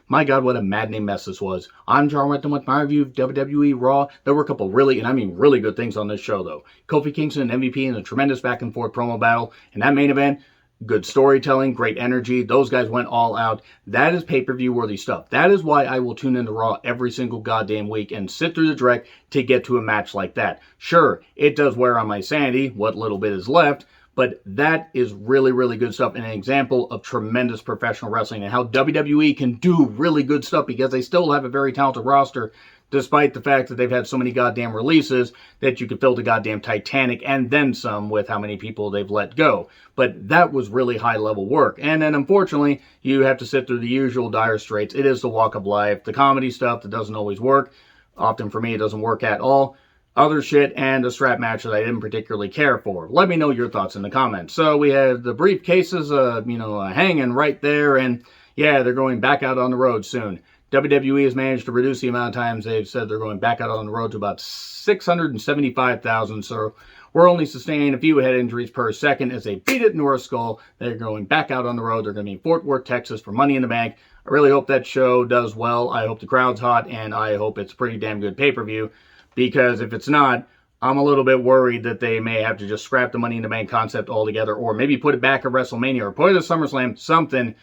My God, what a maddening mess this was. I'm John Renton with my review of WWE Raw. There were a couple really, and I mean really good things on this show, though. Kofi Kingston and MVP in a tremendous back-and-forth promo battle. In that main event, good storytelling, great energy. Those guys went all out. That is pay-per-view worthy stuff. That is why I will tune into Raw every single goddamn week and sit through the direct to get to a match like that. Sure, it does wear on my sanity, what little bit is left, but that is really, really good stuff and an example of tremendous professional wrestling and how WWE can do really good stuff because they still have a very talented roster despite the fact that they've had so many goddamn releases that you could build a goddamn Titanic and then some with how many people they've let go. But that was really high-level work. And then, unfortunately, you have to sit through the usual dire straits. It is the walk of life. The comedy stuff that doesn't always work. Often, for me, it doesn't work at all. Other shit, and a strap match that I didn't particularly care for. Let me know your thoughts in the comments. So we have the briefcases, hanging right there, and yeah, they're going back out on the road soon. WWE has managed to reduce the amount of times they've said they're going back out on the road to about 675,000, so we're only sustaining a few head injuries per second as they beat it into our skull. They're going back out on the road. They're going to be in Fort Worth, Texas for Money in the Bank. I really hope that show does well. I hope the crowd's hot, and I hope it's a pretty damn good pay-per-view. Because if it's not, I'm a little bit worried that they may have to just scrap the Money in the Bank concept altogether, or maybe put it back at WrestleMania, or put it at SummerSlam, something.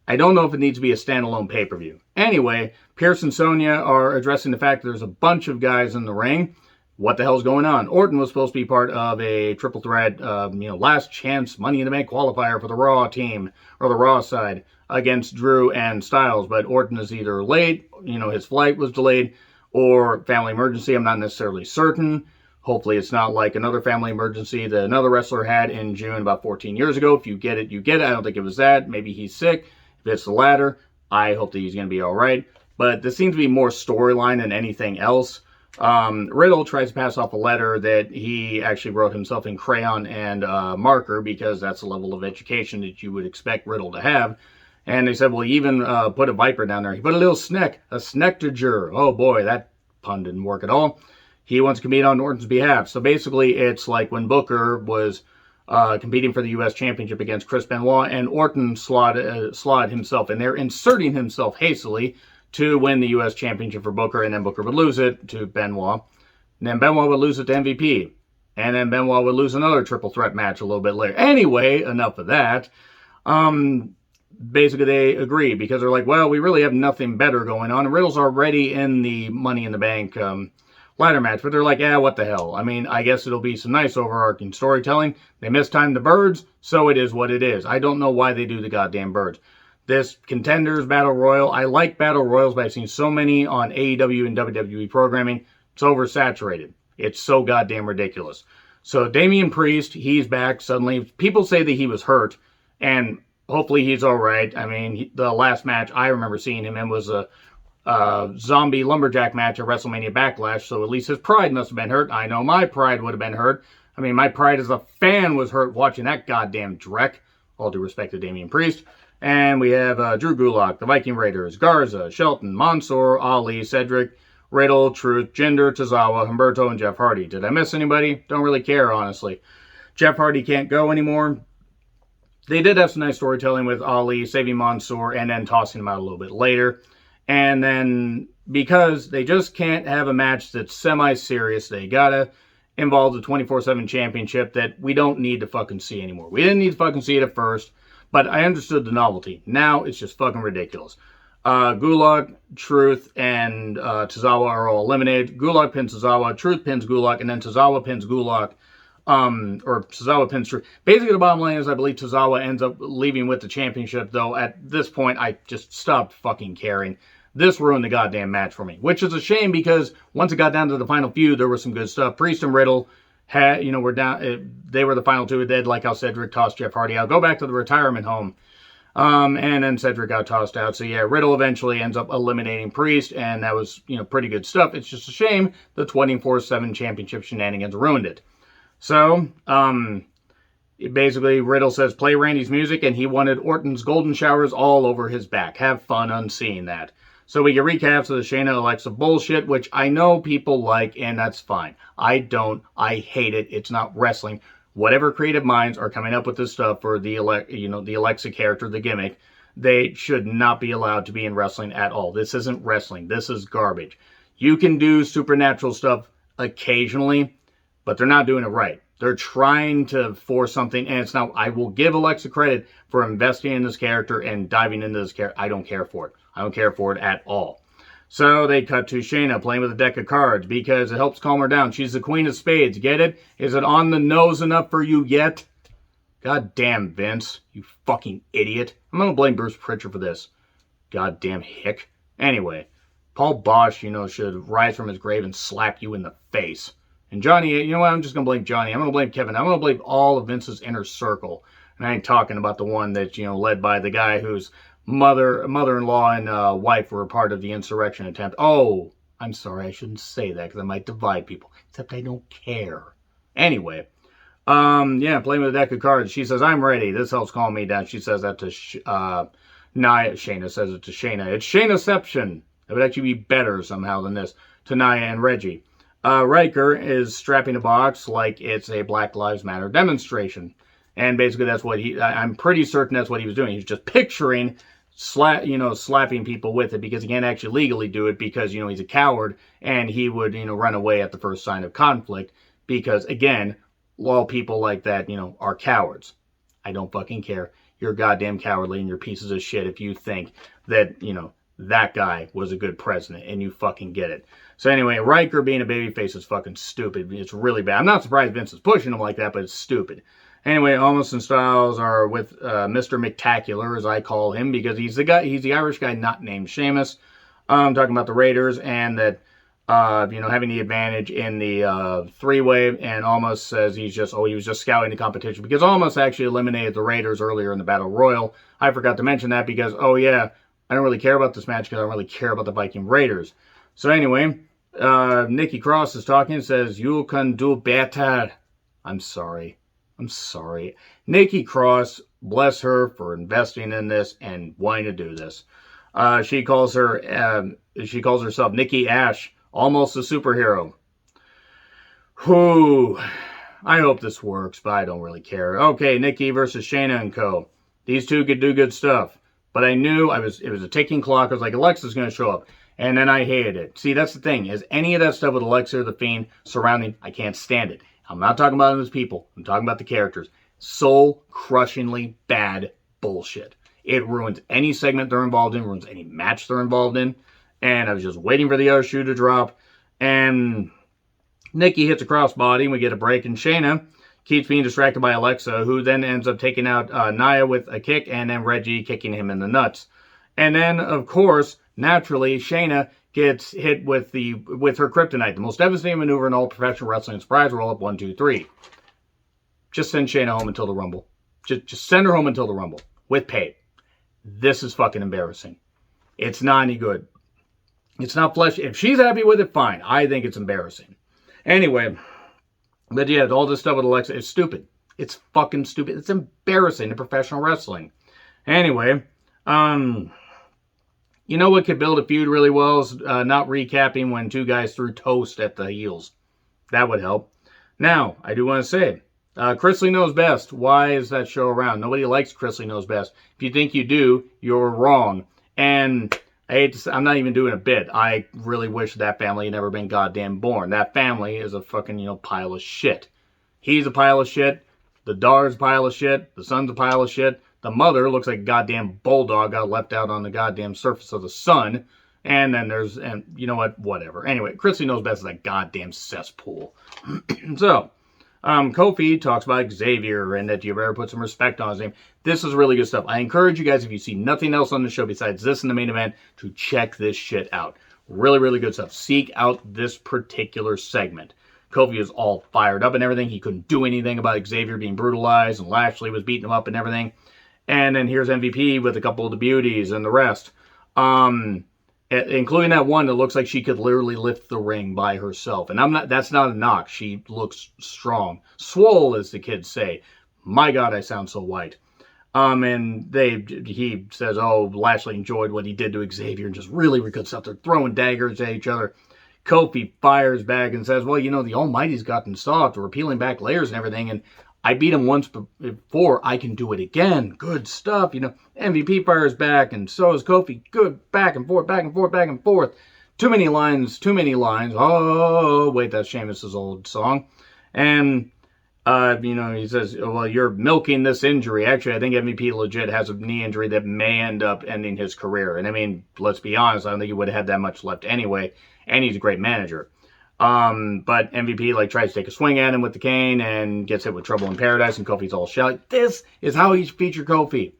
I don't know if it needs to be a standalone pay-per-view. Anyway, Pierce and Sonya are addressing the fact that there's a bunch of guys in the ring. What the hell's going on? Orton was supposed to be part of a triple threat, last chance Money in the Bank qualifier for the Raw team, or the Raw side, against Drew and Styles, but Orton is either late, his flight was delayed, or family emergency. I'm not necessarily certain. Hopefully it's not like another family emergency that another wrestler had in June about 14 years ago. If you get it, you get it. I don't think it was that. Maybe he's sick. If it's the latter, I hope that he's going to be all right. But this seems to be more storyline than anything else. Riddle tries to pass off a letter that he actually wrote himself in crayon and marker because that's the level of education that you would expect Riddle to have. And they said, well, he even put a viper down there. He put a little sneck, a snectager. Oh boy, that pun didn't work at all. He wants to compete on Orton's behalf. So basically, it's like when Booker was competing for the U.S. Championship against Chris Benoit, and Orton slotted himself in there, inserting himself hastily to win the U.S. Championship for Booker, and then Booker would lose it to Benoit. And then Benoit would lose it to MVP. And then Benoit would lose another triple threat match a little bit later. Anyway, enough of that. Basically, they agree because they're like, well, we really have nothing better going on. And Riddle's already in the Money in the Bank ladder match, but they're like, yeah, what the hell? I mean, I guess it'll be some nice overarching storytelling. They mistimed the birds, so it is what it is. I don't know why they do the goddamn birds. This Contenders Battle Royal, I like Battle Royals, but I've seen so many on AEW and WWE programming. It's oversaturated. It's so goddamn ridiculous. So Damian Priest, he's back suddenly. People say that he was hurt, and hopefully he's all right. I mean, the last match I remember seeing him in was a zombie lumberjack match at WrestleMania Backlash, so at least his pride must have been hurt. I know my pride would have been hurt. I mean, my pride as a fan was hurt watching that goddamn dreck. All due respect to Damian Priest. And we have Drew Gulak, the Viking Raiders, Garza, Shelton, Mansoor, Ali, Cedric, Riddle, Truth, Jinder, Tozawa, Humberto, and Jeff Hardy. Did I miss anybody? Don't really care, honestly. Jeff Hardy can't go anymore. They did have some nice storytelling with Ali saving Mansoor and then tossing him out a little bit later. And then, because they just can't have a match that's semi-serious, they gotta involve the 24/7 championship that we don't need to fucking see anymore. We didn't need to fucking see it at first, but I understood the novelty. Now, it's just fucking ridiculous. Gulak, Truth, and Tozawa are all eliminated. Gulak pins Tozawa, Truth pins Gulak, and then Tozawa pins Gulak. Or Tozawa pins Truth. Basically, the bottom line is I believe Tozawa ends up leaving with the championship, though at this point, I just stopped fucking caring. This ruined the goddamn match for me, which is a shame because once it got down to the final few, there was some good stuff. Priest and Riddle had, were down. They were the final two. They'd like how Cedric tossed Jeff Hardy out. Go back to the retirement home. And then Cedric got tossed out. So yeah, Riddle eventually ends up eliminating Priest, and that was, pretty good stuff. It's just a shame the 24/7 championship shenanigans ruined it. So, basically, Riddle says, play Randy's music, and he wanted Orton's golden showers all over his back. Have fun unseeing that. So we get recaps of the Shayna Alexa bullshit, which I know people like, and that's fine. I don't. I hate it. It's not wrestling. Whatever creative minds are coming up with this stuff for the Alexa character, the gimmick, They should not be allowed to be in wrestling at all. This isn't wrestling. This is garbage. You can do supernatural stuff occasionally, but they're not doing it right. They're trying to force something, and it's not. I will give Alexa credit for investing in this character and diving into this character. I don't care for it. I don't care for it at all. So they cut to Shayna playing with a deck of cards because it helps calm her down. She's the queen of spades. Get it? Is it on the nose enough for you yet? God damn, Vince. You fucking idiot. I'm going to blame Bruce Pritchard for this. Goddamn hick. Anyway, Paul Bosch, should rise from his grave and slap you in the face. And Johnny, you know what? I'm just going to blame Johnny. I'm going to blame Kevin. I'm going to blame all of Vince's inner circle. And I ain't talking about the one that's, led by the guy whose mother-in-law and wife were a part of the insurrection attempt. Oh, I'm sorry. I shouldn't say that because I might divide people. Except I don't care. Anyway, playing with a deck of cards. She says, I'm ready. This helps calm me down. She says that to Nia. Shayna says it to Shayna. It's Shaynaception. It would actually be better somehow than this. To Nia and Reggie. Ryker is strapping a box like it's a Black Lives Matter demonstration. And basically that's what I'm pretty certain that's what he was doing. He was just picturing slapping people with it because he can't actually legally do it because, he's a coward and he would, run away at the first sign of conflict because, again, all people like that, are cowards. I don't fucking care. You're goddamn cowardly and you're pieces of shit if you think that, that guy was a good president and you fucking get it. So anyway, Ryker being a babyface is fucking stupid. It's really bad. I'm not surprised Vince is pushing him like that, but it's stupid. Anyway, Almost and Styles are with Mr. McTacular, as I call him, because he's the Irish guy not named Sheamus. I'm talking about the Raiders and that, having the advantage in the three-way, and Almost says he was just scouting the competition, because Almost actually eliminated the Raiders earlier in the Battle Royal. I forgot to mention that because, I don't really care about this match because I don't really care about the Viking Raiders. So anyway, Nikki Cross is talking and says, you can do better. I'm sorry. Nikki Cross, bless her for investing in this and wanting to do this. She calls herself Nikki Ash, almost a superhero. Whew. I hope this works, but I don't really care. Okay, Nikki versus Shayna and Co. These two could do good stuff. But I knew it was a ticking clock. I was like, Alexa's going to show up. And then I hated it. See, that's the thing. Is any of that stuff with Alexa or The Fiend surrounding, I can't stand it. I'm not talking about them as people. I'm talking about the characters. Soul-crushingly bad bullshit. It ruins any segment they're involved in, ruins any match they're involved in. And I was just waiting for the other shoe to drop. And Nikki hits a crossbody, and we get a break. And Shayna keeps being distracted by Alexa, who then ends up taking out Nia with a kick, and then Reggie kicking him in the nuts. And then, of course, naturally, Shayna gets hit with her kryptonite, the most devastating maneuver in all professional wrestling. Surprise roll up 1, 2, 3. Just send Shayna home until the Rumble. Just send her home until the Rumble with pay. This is fucking embarrassing. It's not any good. It's not flesh. If she's happy with it, fine. I think it's embarrassing. Anyway, but yeah, all this stuff with Alexa is stupid. It's fucking stupid. It's embarrassing in professional wrestling. Anyway, you know what could build a feud really well is not recapping when two guys threw toast at the heels. That would help. Now, I do want to say, Chrisley Knows Best. Why is that show around? Nobody likes Chrisley Knows Best. If you think you do, you're wrong. And I hate to say, I'm not even doing a bit. I really wish that family had never been goddamn born. That family is a fucking, pile of shit. He's a pile of shit. The daughter's a pile of shit. The son's a pile of shit. The mother looks like a goddamn bulldog got left out on the goddamn surface of the sun. And then and you know what? Whatever. Anyway, Chrisley Knows Best is a goddamn cesspool. So, Kofi talks about Xavier and that you better put some respect on his name. This is really good stuff. I encourage you guys, if you see nothing else on the show besides this in the main event, to check this shit out. Really, really good stuff. Seek out this particular segment. Kofi is all fired up and everything. He couldn't do anything about Xavier being brutalized, and Lashley was beating him up and everything. And then here's MVP with a couple of the beauties and the rest. Including that one that looks like she could literally lift the ring by herself. And that's not a knock. She looks strong. Swole, as the kids say. My God, I sound so white. And he says, Lashley enjoyed what he did to Xavier and just really good stuff. They're throwing daggers at each other. Kofi fires back and says, well, the Almighty's gotten soft. We're peeling back layers and everything. And I beat him once before. I can do it again. Good stuff. You know, MVP fires back, and so is Kofi. Good back and forth, back and forth, back and forth. Too many lines, too many lines. Oh, wait, that's Sheamus's old song. And, you know, he says, well, you're milking this injury. Actually, I think MVP legit has a knee injury that may end up ending his career. And, I mean, let's be honest, I don't think he would have had that much left anyway. And he's a great manager. But MVP like tries to take a swing at him with the cane and gets hit with Trouble in Paradise, and Kofi's all shouting. This is how you feature Kofi.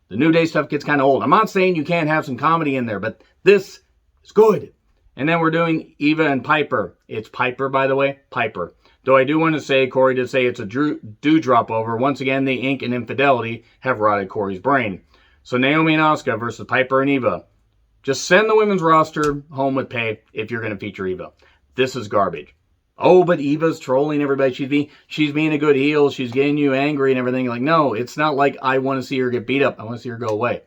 The New Day stuff gets kind of old. I'm not saying you can't have some comedy in there, but this is good. And then we're doing Eva and Piper. It's Piper, by the way. Piper. Though I do want to say, Corey did say it's a dewdrop over. Once again, the ink and infidelity have rotted Corey's brain. So Naomi and Asuka versus Piper and Eva. Just send the women's roster home with pay if you're going to feature Eva. This is garbage. Oh, but Eva's trolling everybody. She's being a good heel. She's getting you angry and everything. Like, no, it's not like I want to see her get beat up. I want to see her go away.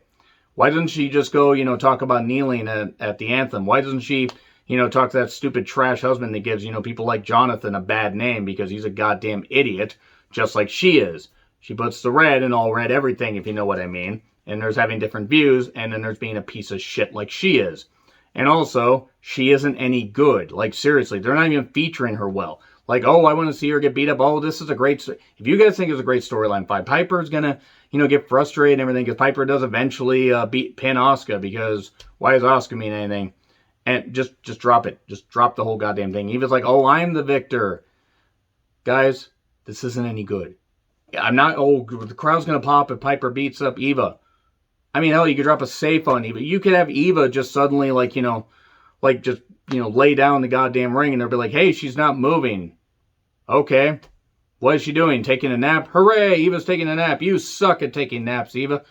Why doesn't she just go, you know, talk about kneeling at the anthem? Why doesn't she, you know, talk to that stupid trash husband that gives, you know, people like Jonathan a bad name because he's a goddamn idiot, just like she is. She puts the red in all red everything, if you know what I mean. And there's having different views, and then there's being a piece of shit like she is. And also, she isn't any good. Like, seriously, they're not even featuring her well. Like, oh, I want to see her get beat up. Oh, this is a great... If you guys think it's a great storyline, fine. Piper's going to, you know, get frustrated and everything, because Piper does eventually pin Asuka, because why does Asuka mean anything? And just drop it. Just drop the whole goddamn thing. Eva's like, oh, I'm the victor. Guys, this isn't any good. I'm not... Oh, the crowd's going to pop if Piper beats up Eva. I mean, hell, you could drop a safe on Eva. You could have Eva just suddenly, like, you know, like, just, you know, lay down the goddamn ring, and they'll be like, hey, she's not moving. Okay. What is she doing? Taking a nap? Hooray, Eva's taking a nap. You suck at taking naps, Eva.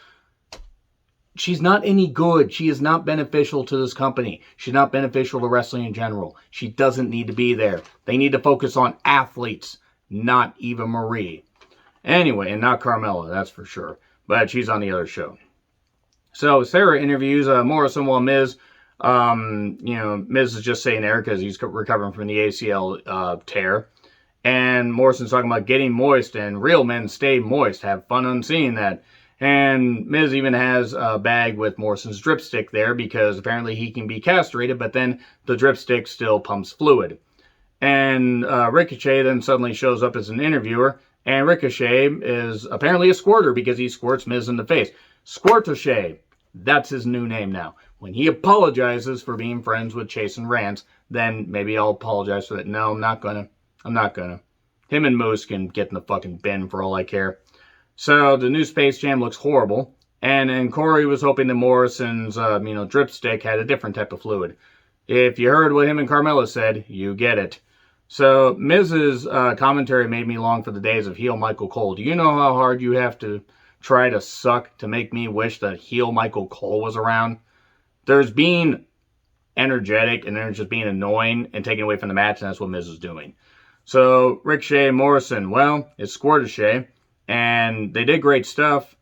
She's not any good. She is not beneficial to this company. She's not beneficial to wrestling in general. She doesn't need to be there. They need to focus on athletes, not Eva Marie. Anyway, and not Carmella, that's for sure. But she's on the other show. So Sarah interviews Morrison while Miz, you know, Miz is just saying there because he's recovering from the ACL tear. And Morrison's talking about getting moist, and real men stay moist. Have fun unseeing that. And Miz even has a bag with Morrison's dripstick there because apparently he can be castrated, but then the dripstick still pumps fluid. And Ricochet then suddenly shows up as an interviewer, and Ricochet is apparently a squirter because he squirts Miz in the face. Squirtochet. That's his new name now. When he apologizes for being friends with Chase and Rance, then maybe I'll apologize for that. No, I'm not gonna. I'm not gonna. Him and Moose can get in the fucking bin for all I care. So the new Space Jam looks horrible. And Corey was hoping that Morrison's, you know, dripstick had a different type of fluid. If you heard what him and Carmella said, you get it. So Miz's commentary made me long for the days of heel Michael Cole. Do you know how hard you have to try to suck to make me wish that heel Michael Cole was around? There's being energetic, and there's just being annoying and taking away from the match, and that's what Miz is doing. So Ricochet and Morrison, well, it's Squirtochet, and they did great stuff,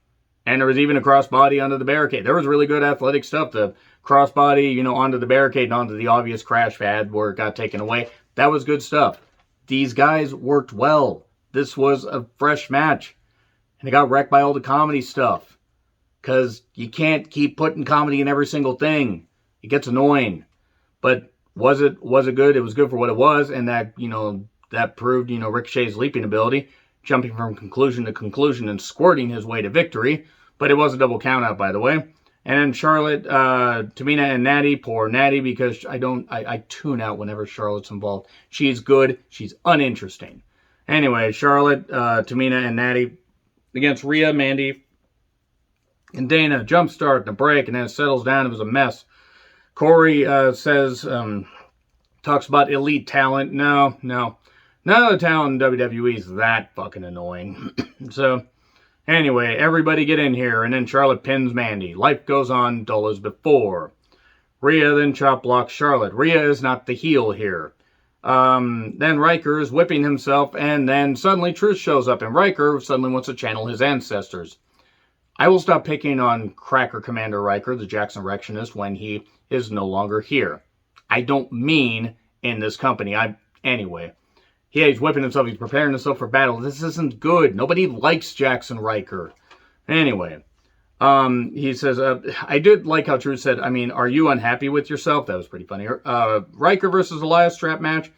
and there was even a crossbody under the barricade. There was really good athletic stuff. The crossbody, you know, onto the barricade and onto the obvious crash pad where it got taken away. That was good stuff. These guys worked well. This was a fresh match. And it got wrecked by all the comedy stuff. Because you can't keep putting comedy in every single thing. It gets annoying. But was it good? It was good for what it was. And that, you know, that proved, you know, Ricochet's leaping ability. Jumping from conclusion to conclusion and squirting his way to victory. But it was a double count out, by the way. And then Charlotte, Tamina and Natty. Poor Natty, because I tune out whenever Charlotte's involved. She's good. She's uninteresting. Anyway, Charlotte, Tamina and Natty against Rhea, Mandy, and Dana. Jump start and a break, and then it settles down. It was a mess. Corey says, talks about elite talent. No. None of the talent in WWE is that fucking annoying. So, anyway, everybody get in here, and then Charlotte pins Mandy. Life goes on dull as before. Rhea then chop blocks Charlotte. Rhea is not the heel here. Then Ryker is whipping himself, and then suddenly Truth shows up, and Ryker suddenly wants to channel his ancestors. I will stop picking on Cracker Commander Ryker, the Jackson Rectionist, when he is no longer here. I don't mean in this company. Anyway. Yeah, he's whipping himself. He's preparing himself for battle. This isn't good. Nobody likes Jackson Ryker. Anyway, he says, I did like how Drew said, I mean, are you unhappy with yourself? That was pretty funny. Ryker versus Elias strap match.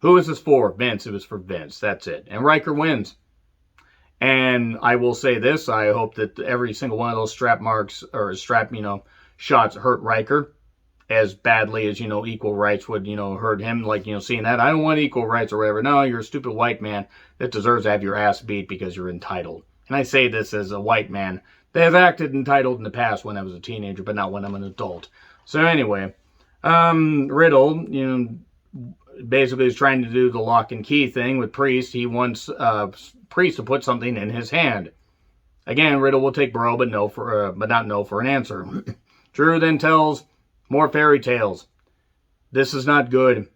Who is this for? Vince. It was for Vince. That's it. And Ryker wins. And I will say this. I hope that every single one of those strap marks or strap, shots hurt Ryker as badly as, equal rights would, hurt him. Like, seeing that. I don't want equal rights or whatever. No, you're a stupid white man that deserves to have your ass beat because you're entitled. And I say this as a white man that has acted entitled in the past when I was a teenager, but not when I'm an adult. So anyway, Riddle, basically is trying to do the lock and key thing with Priest. He wants Priest to put something in his hand. Again, Riddle will take bro, but not no for an answer. Drew then tells more fairy tales. This is not good.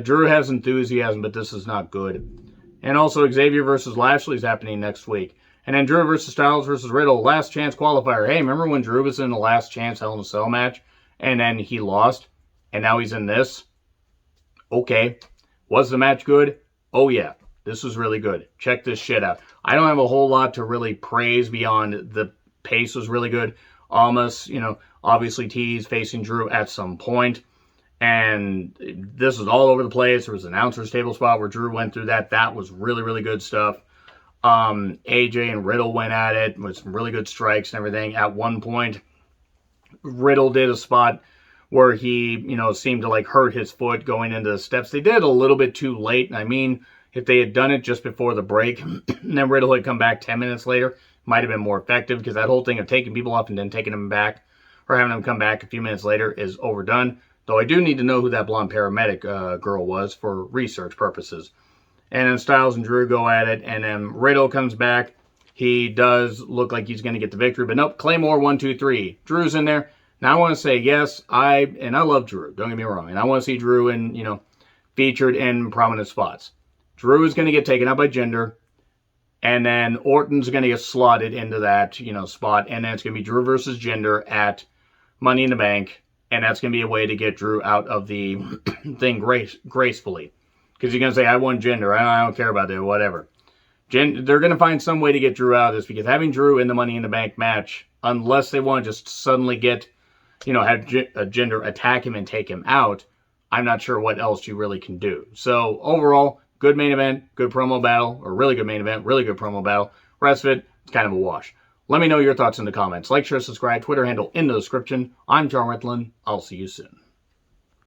Drew has enthusiasm, but this is not good. And also Xavier versus Lashley is happening next week. And then Drew versus Styles versus Riddle, last chance qualifier. Hey, remember when Drew was in the last chance Hell in a Cell match? And then he lost? And now he's in this? Okay. Was the match good? Oh, yeah. This was really good. Check this shit out. I don't have a whole lot to really praise beyond the pace was really good. Almost, obviously T's facing Drew at some point. And this was all over the place. There was an announcer's table spot where Drew went through that. That was really, really good stuff. AJ and Riddle went at it with some really good strikes and everything. At one point, Riddle did a spot where he, seemed to hurt his foot going into the steps. They did a little bit too late. I mean, if they had done it just before the break, and then Riddle had come back 10 minutes later, might have been more effective, because that whole thing of taking people off and then taking them back, or having them come back a few minutes later, is overdone. Though I do need to know who that blonde paramedic girl was for research purposes. And then Styles and Drew go at it, and then Riddle comes back. He does look like he's going to get the victory, but nope, Claymore 1, 2, 3. Drew's in there. Now I want to say, yes, I love Drew, don't get me wrong, and I want to see Drew in, featured in prominent spots. Drew is going to get taken out by Jinder, and then Orton's going to get slotted into that, spot, and then it's going to be Drew versus Jinder at Money in the Bank, and that's going to be a way to get Drew out of the thing gracefully. Because you're going to say, I want Jinder, I don't care about it, whatever. They're going to find some way to get Drew out of this, because having Drew in the Money in the Bank match, unless they want to just suddenly get, have Jinder attack him and take him out, I'm not sure what else you really can do. So, overall, good main event, good promo battle, or really good main event, really good promo battle. Rest of it, it's kind of a wash. Let me know your thoughts in the comments. Like, share, subscribe, Twitter handle in the description. I'm John Ritlin. I'll see you soon.